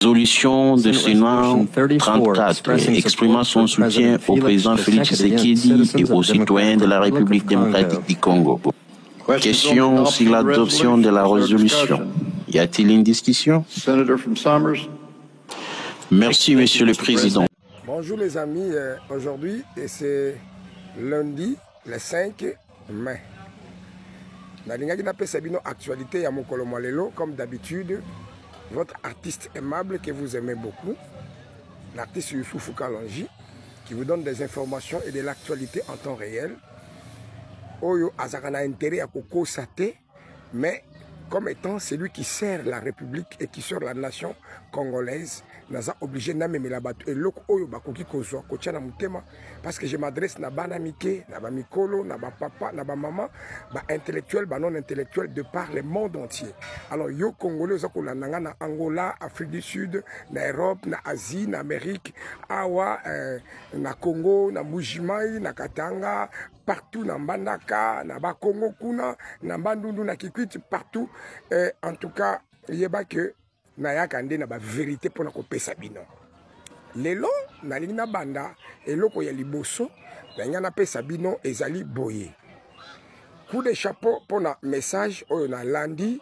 Résolution de Sénat 34 exprimant son soutien au président Félix Tshisekedi et aux citoyens de la République démocratique du Congo. Question sur l'adoption de la résolution. Y a-t-il une discussion? Merci, Monsieur le Président. Bonjour les amis, aujourd'hui c'est lundi le 5 mai. Dans l'actualité à Mokolo Malelo, comme d'habitude, votre artiste aimable que vous aimez beaucoup, l'artiste Youssoufou Kalonji, qui vous donne des informations et de l'actualité en temps réel. Oyo Azakana intérêt à Koko Sate, mais comme étant celui qui sert la République et qui sert la nation congolaise, naza obligé na même la battu et loko oyo bakoki kozwa kotia mutema parce que je m'adresse na banamike, na ba mikolo, na ba papa, na ba maman, ba intellectuel, ba non intellectuel de par le monde entier. Alors yo congolais zako la nanga na Angola, Afrique du Sud, na Europe, na Asie, na Amérique, awa na Congo, na Mujimai, na Katanga, partout na Mbandaka, na ba Congo kuna, na Bandundu, na Kikwit, partout. En tout cas, yeba que na kande na ba vérité pour na kopesa bino. Lelo na lingna banda eloko ya liboso na ngana pesa bino ezali boye. Coup de chapeau pour na message oyo na landi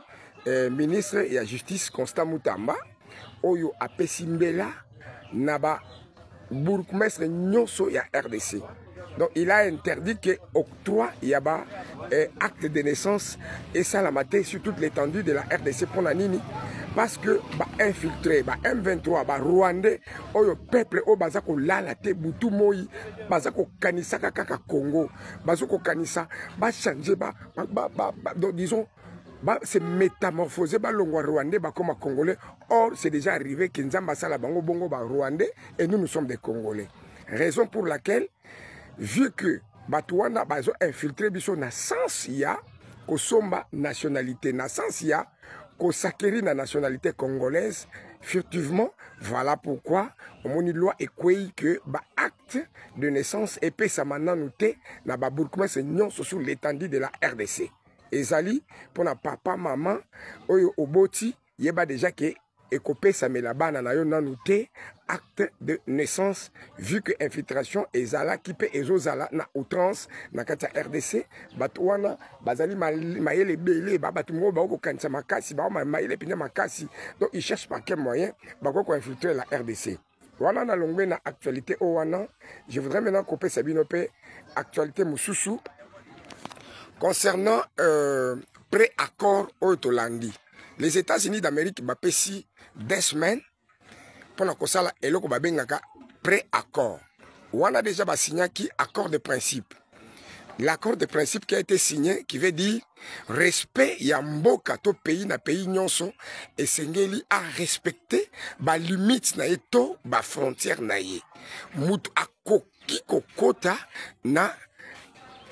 ministre ya justice Constant Mutamba oyo apesi mbela na ba bourgmestre nyonso ya RDC. Donc il a interdit que octroi yaba acte de naissance et ça la maté sur toute l'étendue de la RDC pour la nini parce que ba infiltré ba M23 ba Rwandais oyo peuple o bazako lala te butu moi bazako kanisa kaka Congo bazako kanisa ba changer donc disons c'est métamorphosé ba longwa Rwandais ba comme Congolais. Or c'est déjà arrivé que Nzamba sala bango bongo ba Rwandais et nous sommes des Congolais. Raison pour laquelle vu que Batouana bazo infiltré biso na sens ya ko somba nationalité na sens ya ko sakeri na nationalité congolaise furtivement, voilà pourquoi on a loi écoué que ba acte de naissance et pesa maintenant noté na ba bourgmestre c'est non sur l'étendue de la RDC. Ezali pour na papa maman oyo oboti yeba déjà que ekopé sa melabana na yo nanouté acte de naissance vu que infiltration ezala qui peut ezozala na outrance na kata RDC batwana bazali mayele belé ba batungo ba ko kanisa makasi ba mayele pinya makasi donc ils cherchent par quel moyen ba ko infiltrer la RDC. Voilà na longwe na actualité o wana je voudrais maintenant couper sa binopé actualité mususu concernant pré-accord au Tolandi. Les États-Unis d'Amérique bapesi des semaines pour la kosala eloko babengaka pré-accord. On a déjà signé qui accord de principe. L'accord de principe qui a été signé qui veut dire respect ya mboka to pays na pays nyonso et sengeli a respecter ba limite na eto ba frontière na ye. Mutu akoki kokota na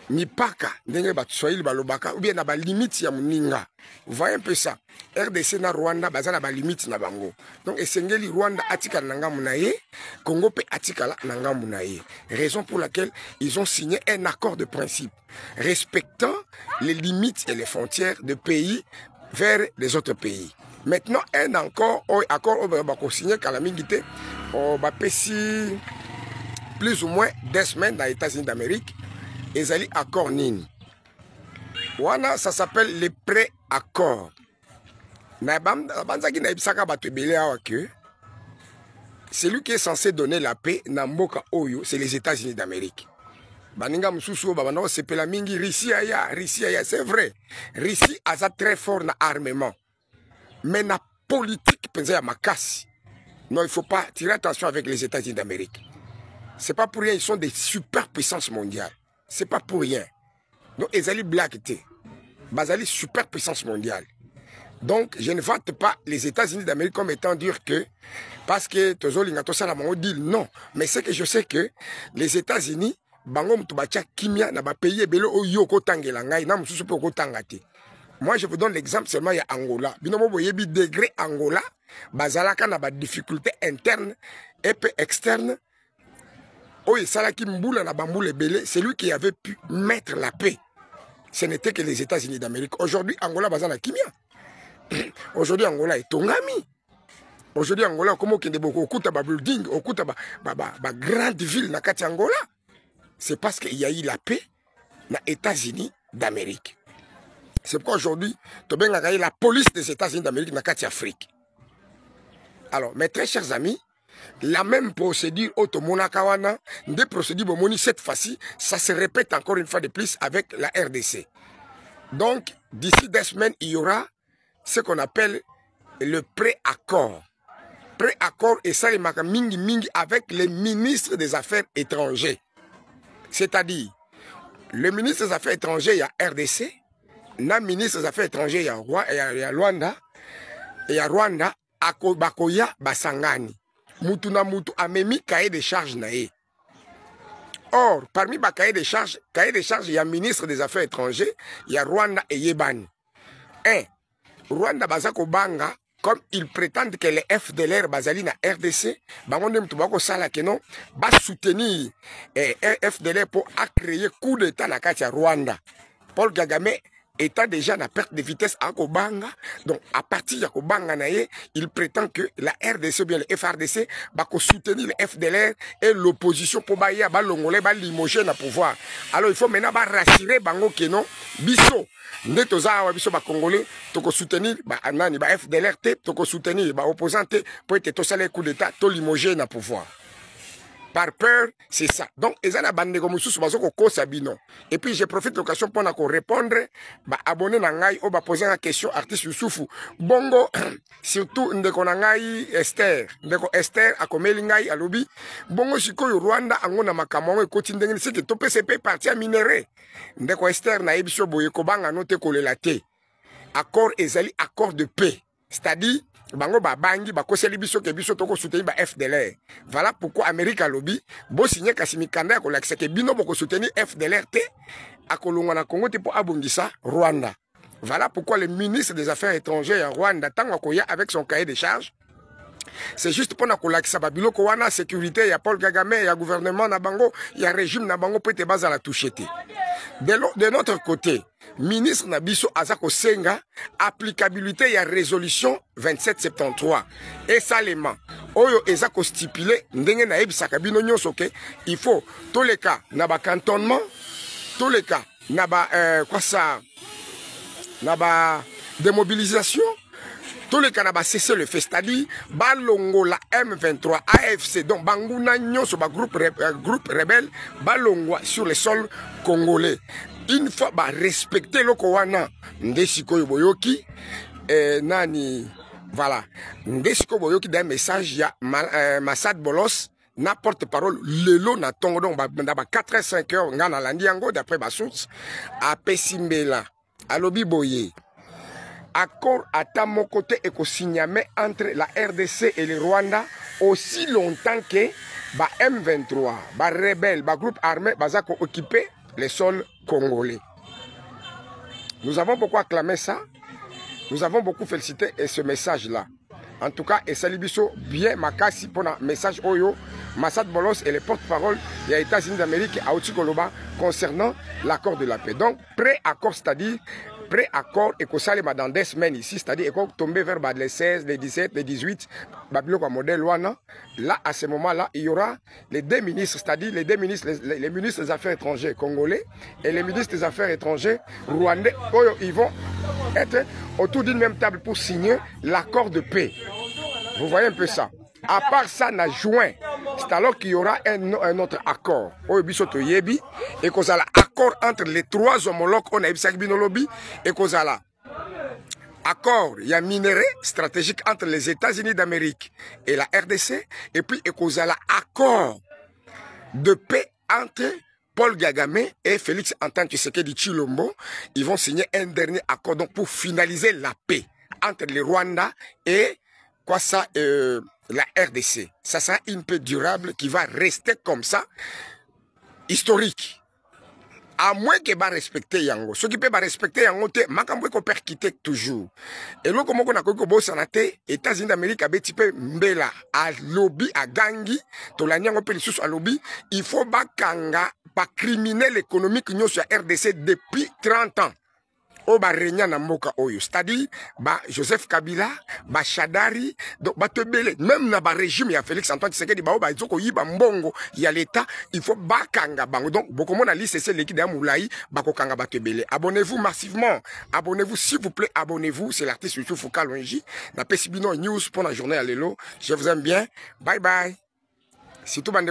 mipaka ndenge batswahili balobaka ou bien na ba limite ya muninga. Vous voyez un peu ça. RDC na Rwanda bazala ba limite na bango. Donc esengeli Rwanda atika nanga munaye, Congo pe atika la nanga munaye. Raison pour laquelle ils ont signé un accord de principe respectant les limites et les frontières de pays vers les autres pays. Maintenant un accord au signé kalamingité au bapesi plus ou moins 2 semaines dans les États-Unis d'Amérique. Ezali accord nini. Wana ça s'appelle les pré-accords. Na banzaki na ibisaka bato ebele awa que celui qui est censé donner la paix na mboka oyo c'est les États-Unis d'Amérique. Baninga mususu babana sepela mingi Russie aya c'est vrai. Russie a très fort na armement. Mais na politique penza ya makasi. Non, il faut pas tirer attention avec les États-Unis d'Amérique. C'est pas pour rien ils sont des superpuissances mondiales. C'est pas pour rien. Donc, Ezali Black T. Bazali superpuissance mondiale. Donc, je ne vante pas les États-Unis d'Amérique comme étant dire que, parce que Tozoli Natosa la deal, non. Mais c'est que je sais que les États-Unis, Bango Mtubacha Kimia, n'a pas payé Belo Oyoko Tangelanga, n'a pas Tangate. Moi, je vous donne l'exemple seulement, il y a Angola. Binomo Boyebi degré Angola, Bazalaka n'a pas de difficulté interne et externe. Oh, Salaki Mboula na Bamboule Belé, c'est lui qui avait pu mettre la paix. Ce n'était que les États-Unis d'Amérique. Aujourd'hui, Angola Bazana Kimia. Aujourd'hui, Angola est Tongami. Aujourd'hui, Angola, comment qu'il y a beaucoup de building, beaucoup de grandes villes dans Angola. C'est parce qu'il y a eu la paix dans les États-Unis d'Amérique. C'est pourquoi aujourd'hui, tu as la police des États-Unis d'Amérique dans l'Afrique. Alors, mes très chers amis, la même procédure automonakawana, des procédures bomoni cette fois-ci, ça se répète encore une fois de plus avec la RDC. Donc, d'ici 2 semaines, il y aura ce qu'on appelle le pré-accord. Pré-accord et ça, les mingi mingi avec les ministres des Affaires étrangères. C'est-à-dire, le ministre des Affaires étrangères, il y a RDC, le ministre des Affaires étrangères, il y a Rwanda, et il y a Rwanda, Bakoya, Basangani. Mutu na mutu amemi cahier de charges nae. Or, parmi les cahier de charges, il y a ministre des Affaires étrangères, il y a Rwanda et Yebani. Rwanda Bazako Banga, comme ils prétendent que les FDLR Bazali na RDC, Bangonde Mtubako Sala Kenon, va soutenir FDLR pour créer coup d'état na Katia Rwanda. Paul Kagame étant déjà na perte de vitesse à Kobanga, donc à partir de Kobanga naye, il prétend que la RDC ou bien le FRDC va soutenir le FDLR et l'opposition pour bailler ba longolais ba limoger na pouvoir. Alors il faut maintenant ba rassurer bango que non, biso ndetoza wa biso ba congolais toko soutenir ba anani ba FDLR te toko soutenir ba opposant te pour être tosale coup d'état to limoger na pouvoir. Par peur, c'est ça. Donc, ils ont abandonné comme sous Sabino. Et puis, je profite de l'occasion pour répondre, abonner Nangai, ou poser une question, artiste Youssoufou. Bongo, surtout, ndeko Nangai Esther. Ndeko Esther, a komeli ngai, a lobby. Bongo, siko Rwanda, angona makamongo, et continue, c'est que tout PCP parti à minerai. Ndeko Esther, na ebisho boye, kobanga, note kolelate. Accord, ezali, accord de paix. C'est-à-dire, bango babangi bakoseli biso ke biso toko soutenir ba FDLR. Voilà pourquoi Amérique a lobby bo signé kasimikanda ko lakisa ke bino boko soutenir FDLR te akolonga na Congo te pour abongisa Rwanda. Voilà pourquoi le ministre des Affaires étrangères en Rwanda tango koya avec son cahier de charges. C'est juste pour na kolakisa ba biloko wana sécurité ya Paul Kagame ya gouvernement na bango ya régime na bango peut base à la touchete. De notre côté, ministre Nabiso Azako Senga, applicabilité ya résolution 2773. Et salement, Oyo Ezako stipulé, ndenge na ebisaka bino nyonso ke, il faut tous les cas naba cantonnement, tous les cas naba quoi ça, naba démobilisation. Tous les cas n'a cessé le fait, c'est-à-dire Balongo la M23 AFC, donc Bangouna Nyonso, groupe rebelle, Balongo sur le sol congolais. Une fois respecter le Kowana, Ndesiko Boyoki, Nani, voilà, Ndesiko Boyoki d'un message, il y a Massad Bolos, n'importe parole, le lot n'a tongo, donc 4 h 5 h on a l'Andiango, d'après ma source, à Pessimbela, à Lobi Boye. Accord à mon côté et co-signamé entre la RDC et le Rwanda aussi longtemps que ba M23, ba rebelle, ba groupe armé, bazako occupé les sols congolais. Nous avons beaucoup acclamé ça, nous avons beaucoup félicité ce message-là. En tout cas, et Salibiso bien makasi pour un message Oyo, Massad Bolos et les porte-parole des États-Unis d'Amérique à Otsikoloba concernant l'accord de la paix. Donc, pré-accord, c'est-à-dire pré-accord et que ça dans 2 semaines ici, c'est-à-dire qu'on tombe vers les 16, les 17, les 18, modèle là, à ce moment-là, il y aura les 2 ministres, c'est-à-dire les ministres des Affaires étrangères congolais et les ministres des Affaires étrangères rwandais. Ils vont être autour d'une même table pour signer l'accord de paix. Vous voyez un peu ça. À part ça, on a juin. C'est alors qu'il y aura un autre accord. Et qu'on a l'accord entre les 3 homologues, on a et qu'on a l'accord, il y a minerai stratégique entre les États-Unis d'Amérique et la RDC. Et puis, et qu'on a l'accord de paix entre Paul Kagame et Félix Antoine Tshisekedi Tshilombo. Ils vont signer un dernier accord donc, pour finaliser la paix entre le Rwanda et quoi ça, la RDC. Ça sera une paix durable qui va rester comme ça, historique. À moins qu'il va respecter Yango. Ce qui peut respecter Yango, Makambo ko perkite toujours. Et là, comme on a connu que Sanate, États-Unis d'Amérique a petit peu mbela à lobby à gangi, to la nyango pe sous à lobby, il faut pas kanga pas criminel économique nous sur RDC depuis 30 ans. o ba renya na mboka oyo, c'est-à-dire ba Joseph Kabila, ba Shadari, donc ba tebele même na ba régime ya Félix Antoine Tshisekedi ba o ba zoko yiba mbongo ya l'état, il faut bakanga bango. Donc beaucoup mon ali c'est l'équipe de Moulaï bako kanga ba tebele. Abonnez-vous massivement, abonnez-vous s'il vous plaît, abonnez-vous, c'est l'artiste Youssouf Kalonji na Pesibino News pour la journée à l'élo. Je vous aime bien. Bye bye. C'est tout bande